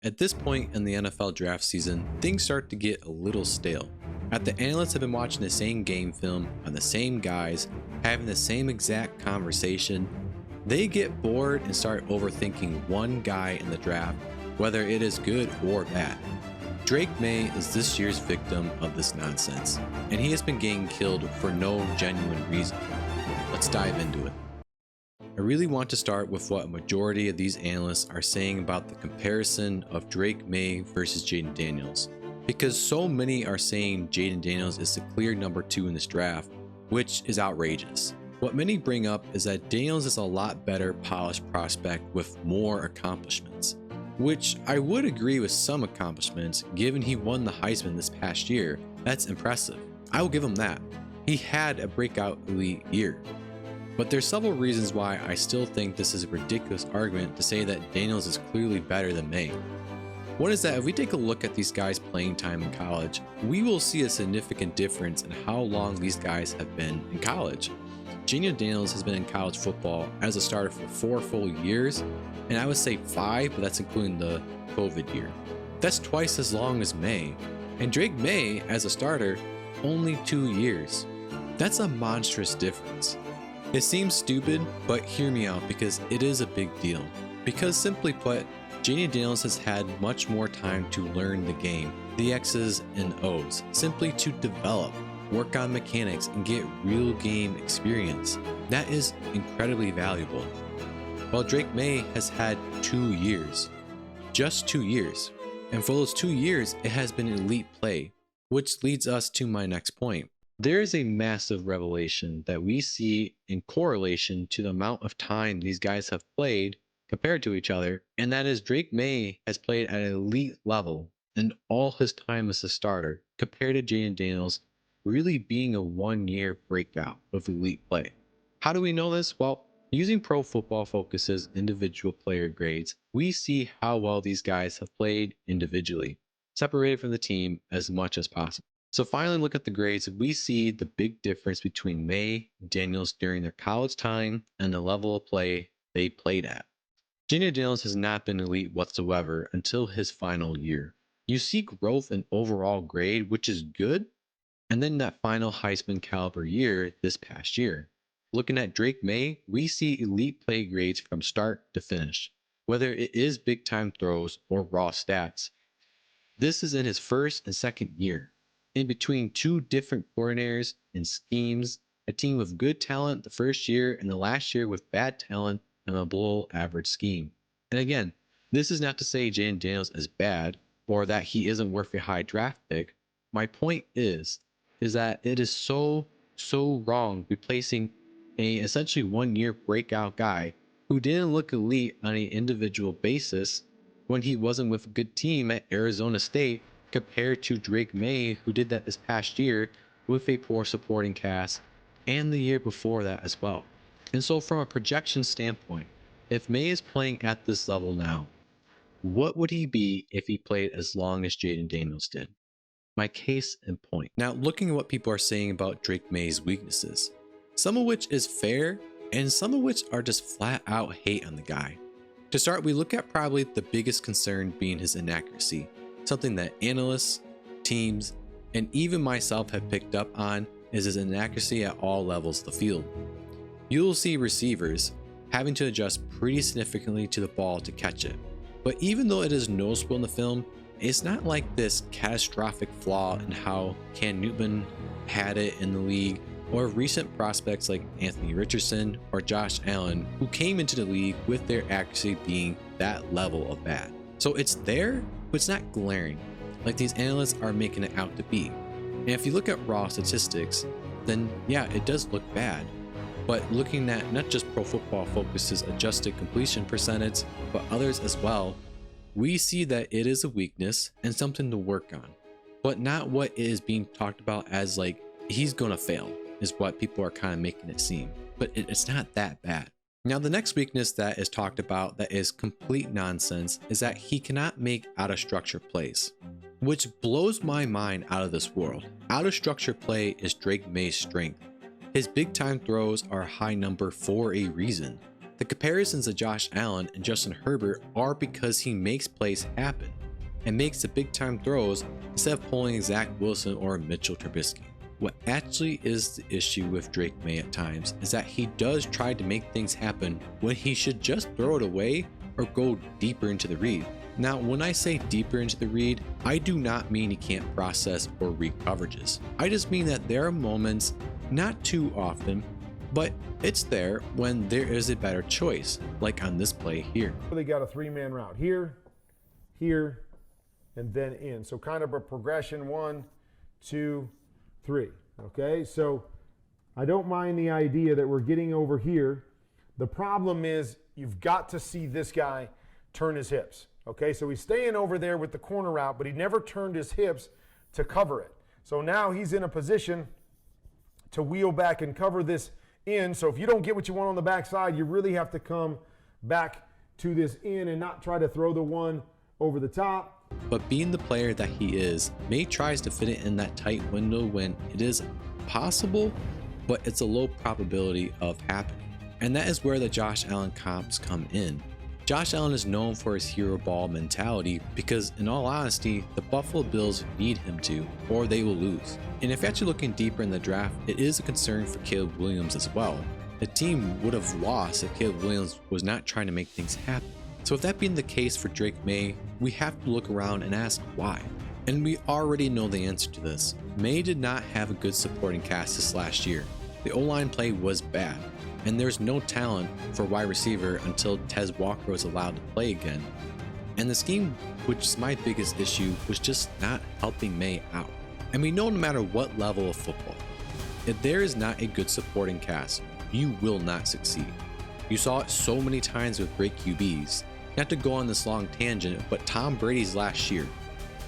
At this point in the NFL draft season, things start to get a little stale. The analysts have been watching the same game film on the same guys, having the same exact conversation. They get bored and start overthinking one guy in the draft, whether it is good or bad. Drake Maye is this year's victim of this nonsense, and he has been getting killed for no genuine reason. Let's dive into it. I really want to start with what a majority of these analysts are saying about the comparison of Drake Maye versus Jayden Daniels, because so many are saying Jayden Daniels is the clear number 2 in this draft, which is outrageous. What many bring up is that Daniels is a lot better polished prospect with more accomplishments, which I would agree with some accomplishments given he won the Heisman this past year. That's impressive. I will give him that. He had a breakout elite year. But there's several reasons why I still think this is a ridiculous argument to say that Daniels is clearly better than Maye. One is that if we take a look at these guys' playing time in college, we will see a significant difference in how long these guys have been in college. Jayden Daniels has been in college football as a starter for 4 full years, and I would say 5, but that's including the COVID year. That's twice as long as Maye. And Drake Maye, as a starter, only 2 years. That's a monstrous difference. It seems stupid, but hear me out because it is a big deal. Because simply put, Jayden Daniels has had much more time to learn the game, the X's and O's, simply to develop, work on mechanics, and get real game experience. That is incredibly valuable. While Drake Maye has had 2 years, just 2 years, and for those 2 years, it has been elite play, which leads us to my next point. There is a massive revelation that we see in correlation to the amount of time these guys have played compared to each other, and that is Drake Maye has played at an elite level in all his time as a starter compared to Jayden Daniels really being a 1-year breakout of elite play. How do we know this? Well, using Pro Football Focus's individual player grades, we see how well these guys have played individually, separated from the team as much as possible. So finally look at the grades, we see the big difference between Maye and Daniels during their college time and the level of play they played at. Jayden Daniels has not been elite whatsoever until his final year. You see growth in overall grade, which is good, and then that final Heisman caliber year this past year. Looking at Drake Maye, we see elite play grades from start to finish, whether it is big time throws or raw stats. This is in his first and second year. In between 2 different coordinators and schemes, a team with good talent the first year and the last year with bad talent and a below average scheme. And again, this is not to say Jayden Daniels is bad or that he isn't worth a high draft pick. My point is that it is so wrong replacing a essentially 1-year breakout guy who didn't look elite on an individual basis when he wasn't with a good team at Arizona State, compared to Drake Maye, who did that this past year with a poor supporting cast and the year before that as well. And so from a projection standpoint, if Maye is playing at this level now, what would he be if he played as long as Jayden Daniels did? My case in point. Now, looking at what people are saying about Drake Maye's weaknesses, some of which is fair and some of which are just flat out hate on the guy. To start, we look at probably the biggest concern being his inaccuracy, something that analysts, teams, and even myself have picked up on is his inaccuracy at all levels of the field. You'll see receivers having to adjust pretty significantly to the ball to catch it. But even though it is noticeable in the film, it's not like this catastrophic flaw in how Cam Newton had it in the league, or recent prospects like Anthony Richardson or Josh Allen, who came into the league with their accuracy being that level of bad. So it's there, but it's not glaring like these analysts are making it out to be. And if you look at raw statistics, then yeah, it does look bad. But looking at not just Pro Football Focus's adjusted completion percentage, but others as well, we see that it is a weakness and something to work on, but not what is being talked about as like he's gonna fail is what people are kind of making it seem. But it's not that bad. Now, the next weakness that is talked about that is complete nonsense is that he cannot make out of structure plays, which blows my mind out of this world. Out of structure play is Drake Maye's strength. His big time throws are a high number for a reason. The comparisons of Josh Allen and Justin Herbert are because he makes plays happen and makes the big time throws instead of pulling Zach Wilson or Mitchell Trubisky. What actually is the issue with Drake Maye at times is that he does try to make things happen when he should just throw it away or go deeper into the read. Now, when I say deeper into the read, I do not mean he can't process or read coverages. I just mean that there are moments, not too often, but it's there when there is a better choice, like on this play here. They got a 3-man route here, here, and then in. So kind of a progression, 1, 2, 3. Okay, so I don't mind the idea that we're getting over here. The problem is you've got to see this guy turn his hips. Okay, so he's staying over there with the corner route, but he never turned his hips to cover it. So now he's in a position to wheel back and cover this in. So if you don't get what you want on the backside, you really have to come back to this in and not try to throw the one over the top. But being the player that he is, Maye tries to fit it in that tight window when it is possible, but it's a low probability of happening. And that is where the Josh Allen comps come in. Josh Allen is known for his hero ball mentality because, in all honesty, the Buffalo Bills need him to, or they will lose. And if you're actually looking deeper in the draft, it is a concern for Caleb Williams as well. The team would have lost if Caleb Williams was not trying to make things happen. So with that being the case for Drake Maye, we have to look around and ask why. And we already know the answer to this. Maye did not have a good supporting cast this last year. The O-line play was bad, and there's no talent for wide receiver until Tez Walker was allowed to play again. And the scheme, which is my biggest issue, was just not helping Maye out. And we know no matter what level of football, if there is not a good supporting cast, you will not succeed. You saw it so many times with great QBs. Not to go on this long tangent, but Tom Brady's last year,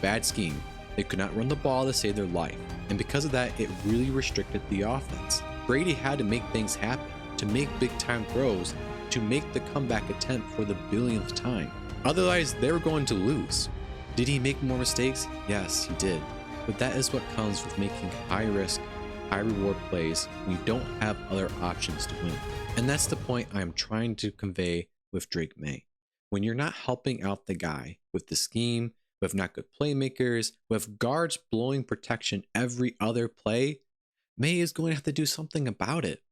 bad scheme. They could not run the ball to save their life, and because of that, it really restricted the offense. Brady had to make things happen, to make big time throws, to make the comeback attempt for the billionth time. Otherwise, they were going to lose. Did he make more mistakes? Yes, he did. But that is what comes with making high risk, high reward plays when you don't have other options to win. And that's the point I'm trying to convey with Drake Maye. When you're not helping out the guy with the scheme, with not good playmakers, with guards blowing protection every other play, Maye is going to have to do something about it.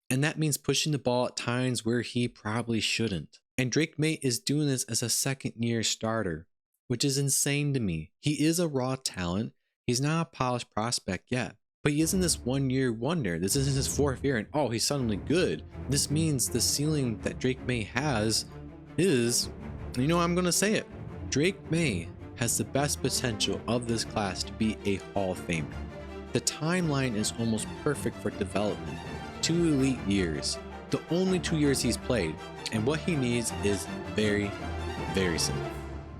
And that means pushing the ball at times where he probably shouldn't. And Drake Maye is doing this as a second-year starter, which is insane to me. He is a raw talent. He's not a polished prospect yet. But he isn't this one-year wonder. This isn't his 4th year and, oh, he's suddenly good. This means the ceiling that Drake Maye has is, you know, I'm going to say it. Drake Maye has the best potential of this class to be a Hall of Famer. The timeline is almost perfect for development. 2 elite years, the only 2 years he's played, and what he needs is very, very simple.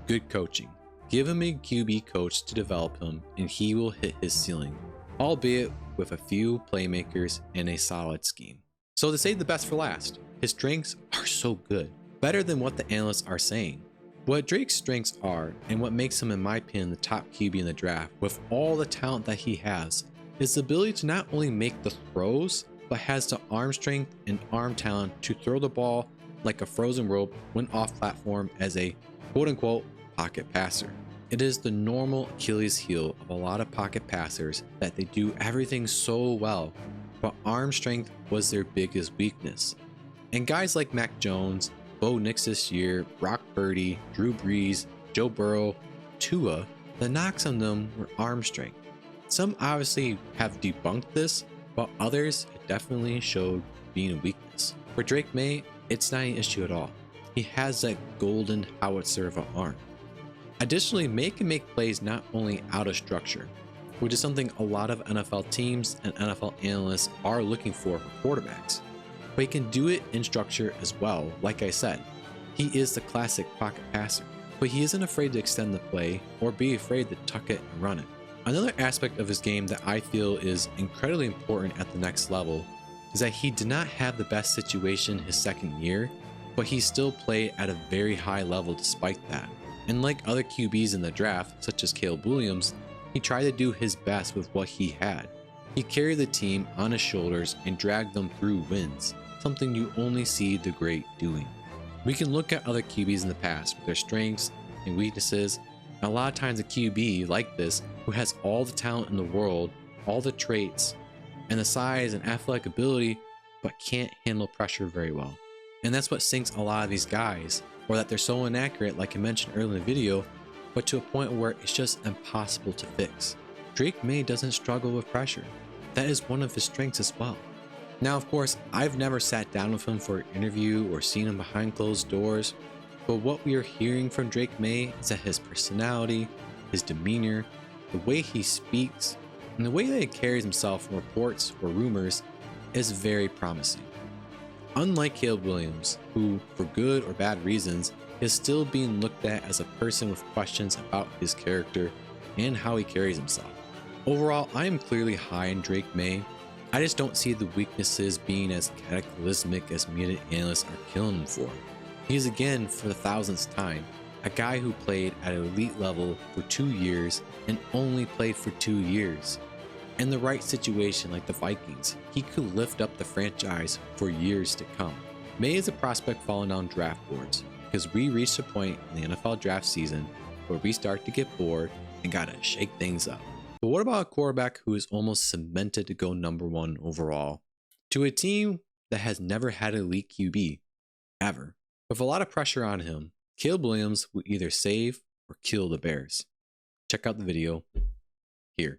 Good coaching. Give him a QB coach to develop him, and he will hit his ceiling, albeit with a few playmakers and a solid scheme. So to save the best for last, his strengths are so good, better than what the analysts are saying. What Drake's strengths are, and what makes him, in my opinion, the top QB in the draft, with all the talent that he has, is the ability to not only make the throws, but has the arm strength and arm talent to throw the ball like a frozen rope when off platform as a quote-unquote pocket passer. It is the normal Achilles heel of a lot of pocket passers that they do everything so well, but arm strength was their biggest weakness. And guys like Mac Jones, Bo Nix this year, Brock Purdy, Drew Brees, Joe Burrow, Tua, the knocks on them were arm strength. Some obviously have debunked this, but others it definitely showed being a weakness. For Drake Maye, it's not an issue at all. He has that golden howitzer of an arm. Additionally, Maye can make plays not only out of structure, which is something a lot of NFL teams and NFL analysts are looking for quarterbacks, but he can do it in structure as well. Like I said, he is the classic pocket passer, but he isn't afraid to extend the play or be afraid to tuck it and run it. Another aspect of his game that I feel is incredibly important at the next level is that he did not have the best situation his second year, but he still played at a very high level despite that. And like other QBs in the draft, such as Caleb Williams, he tried to do his best with what he had. He carried the team on his shoulders and dragged them through wins. something you only see the great doing. We can look at other QBs in the past with their strengths and weaknesses, and a lot of times a QB like this, who has all the talent in the world, all the traits, and the size and athletic ability, but can't handle pressure very well. And that's what sinks a lot of these guys, or that they're so inaccurate, like I mentioned earlier in the video, but to a point where it's just impossible to fix. Drake Maye doesn't struggle with pressure. That is one of his strengths as well. Now, of course, I've never sat down with him for an interview or seen him behind closed doors, but what we are hearing from Drake Maye is that his personality, his demeanor, the way he speaks, and the way that he carries himself in reports or rumors is very promising. Unlike Caleb Williams, who, for good or bad reasons, is still being looked at as a person with questions about his character and how he carries himself. Overall, I am clearly high in Drake Maye. I just don't see the weaknesses being as cataclysmic as media analysts are killing him for. He is, again, for the thousandth time, a guy who played at an elite level for 2 years and only played for 2 years. In the right situation like the Vikings, he could lift up the franchise for years to come. Maye is a prospect falling down draft boards because we reached a point in the NFL draft season where we start to get bored and gotta shake things up. But what about a quarterback who is almost cemented to go #1 overall to a team that has never had an elite QB ever? With a lot of pressure on him, Caleb Williams will either save or kill the Bears. Check out the video here.